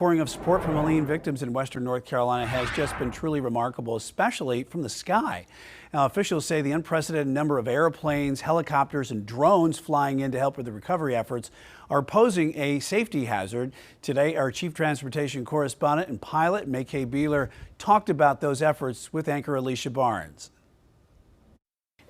Pouring of support from Helene victims in western North Carolina has just been truly remarkable, especially from the sky. Now, officials say the unprecedented number of airplanes, helicopters, and drones flying in to help with the recovery efforts are posing a safety hazard. Today, our chief transportation correspondent and pilot, MayCay Beeler, talked about those efforts with anchor Alicia Barnes.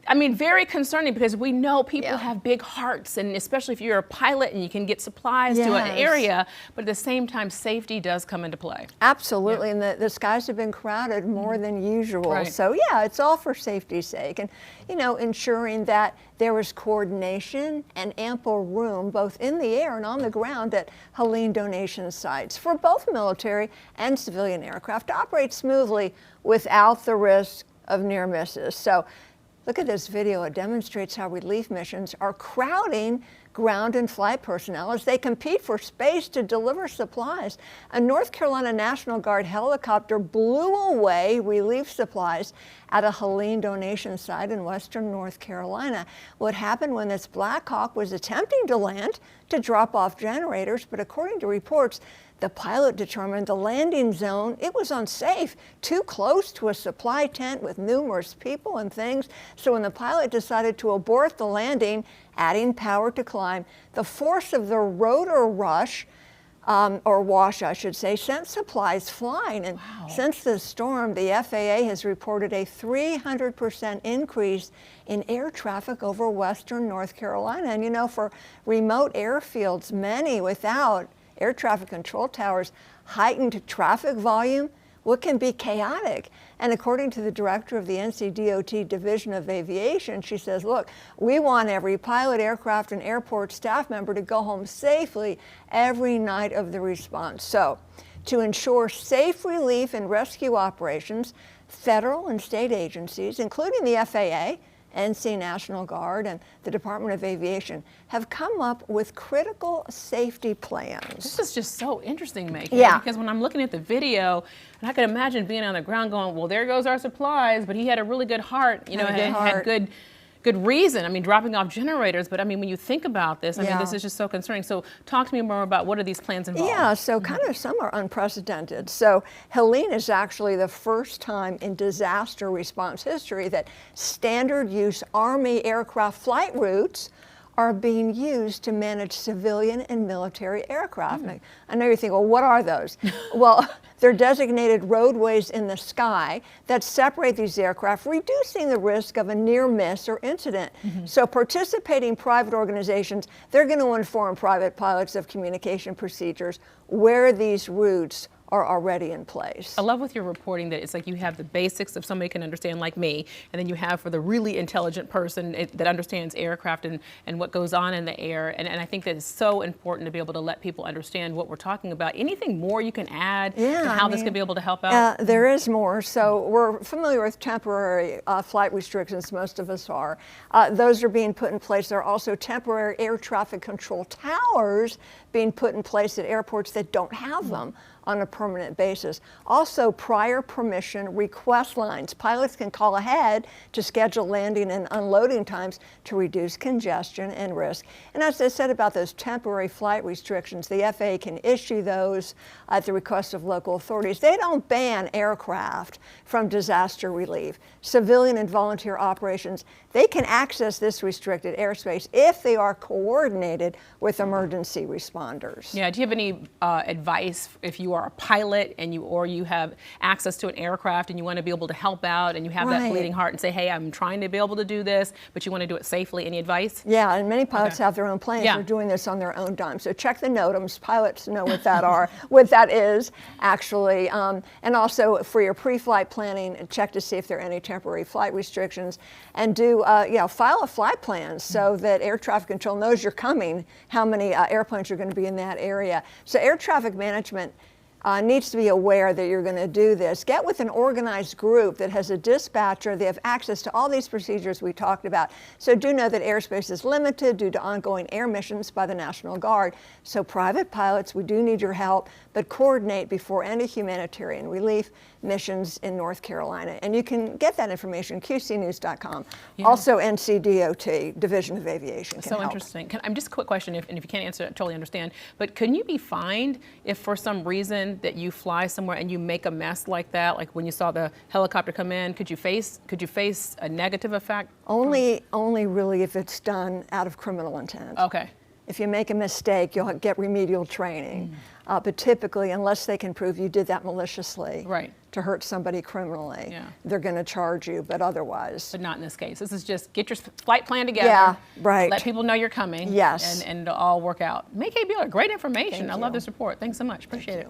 I mean, very concerning because we know people have big hearts, and especially if you're a pilot and you can get supplies to an area, but at the same time, safety does come into play. Absolutely, and the skies have been crowded more than usual. So yeah, it's all for safety's sake, and you know, ensuring that there was coordination and ample room both in the air and on the ground at Helene donation sites for both military and civilian aircraft to operate smoothly without the risk of near misses. So look at this video. It demonstrates how relief missions are crowding ground and flight personnel as they compete for space to deliver supplies. A North Carolina National Guard helicopter blew away relief supplies at a Helene donation site in western North Carolina. What happened when this Black Hawk was attempting to land to drop off generators, but according to reports, the pilot determined the landing zone, it was unsafe, too close to a supply tent with numerous people and things. So when the pilot decided to abort the landing, adding power to climb, the force of the rotor rush, or wash, I should say, sent supplies flying. And since the storm, the FAA has reported a 300% increase in air traffic over western North Carolina. And you know, for remote airfields, many without air traffic control towers, heightened traffic volume, what can be chaotic. And according to the director of the NCDOT Division of Aviation, she says, look, we want every pilot, aircraft, and airport staff member to go home safely every night of the response. So to ensure safe relief and rescue operations, federal and state agencies, including the FAA, NC National Guard, and the Department of Aviation have come up with critical safety plans. This is just so interesting, MayCay, because when I'm looking at the video, and I can imagine being on the ground going, well, there goes our supplies, but he had a really good heart, you know, had good reason. I mean, dropping off generators, but I mean, when you think about this, I mean, this is just so concerning. So talk to me more about what are these plans involved? Yeah, so kind of some are unprecedented. So Helene is actually the first time in disaster response history that standard use Army aircraft flight routes are being used to manage civilian and military aircraft. I know you're thinking, well, what are those? Well, they're designated roadways in the sky that separate these aircraft, reducing the risk of a near miss or incident. So participating private organizations, they're going to inform private pilots of communication procedures where these routes are already in place. I love with your reporting that it's like you have the basics of somebody can understand like me, and then you have for the really intelligent person that understands aircraft and what goes on in the air. And I think that it's so important to be able to let people understand what we're talking about. Anything more you can add to how this could be able to help out? There is more. So we're familiar with temporary flight restrictions, most of us are. Those are being put in place. There are also temporary air traffic control towers being put in place at airports that don't have them on a permanent basis. Also, prior permission request lines. Pilots can call ahead to schedule landing and unloading times to reduce congestion and risk. And as I said about those temporary flight restrictions, the FAA can issue those at the request of local authorities. They don't ban aircraft from disaster relief. Civilian and volunteer operations, they can access this restricted airspace if they are coordinated with emergency responders. Yeah, do you have any advice if you are a pilot and you have access to an aircraft and you want to be able to help out and you have that bleeding heart and say, hey, I'm trying to be able to do this, but you want to do it safely? Any advice? Yeah, and many pilots have their own planes. They're doing this on their own dime. So check the NOTAMs. Pilots know what that is actually. And also for your pre-flight planning, check to see if there are any temporary flight restrictions, and do file a flight plan so that air traffic control knows you're coming, how many airplanes are going to be in that area. So air traffic management needs to be aware that you're going to do this. Get with an organized group that has a dispatcher. They have access to all these procedures we talked about. So do know that airspace is limited due to ongoing air missions by the National Guard. So private pilots, we do need your help, but coordinate before any humanitarian relief missions in North Carolina. And you can get that information, qcnews.com. Yeah. Also NCDOT, Division of Aviation, can So help. interesting. Just a quick question, and if you can't answer, I totally understand, but can you be fined if for some reason that you fly somewhere and you make a mess like that, like when you saw the helicopter come in, could you face a negative effect? Only really if it's done out of criminal intent. Okay. If you make a mistake, you'll get remedial training. But typically, unless they can prove you did that maliciously to hurt somebody criminally, they're going to charge you, but otherwise. But not in this case. This is just get your flight plan together. Yeah, right. Let people know you're coming. Yes. And it'll all work out. MayCay Beeler, great information. Thank I love you. this report. Thanks so much. Appreciate it.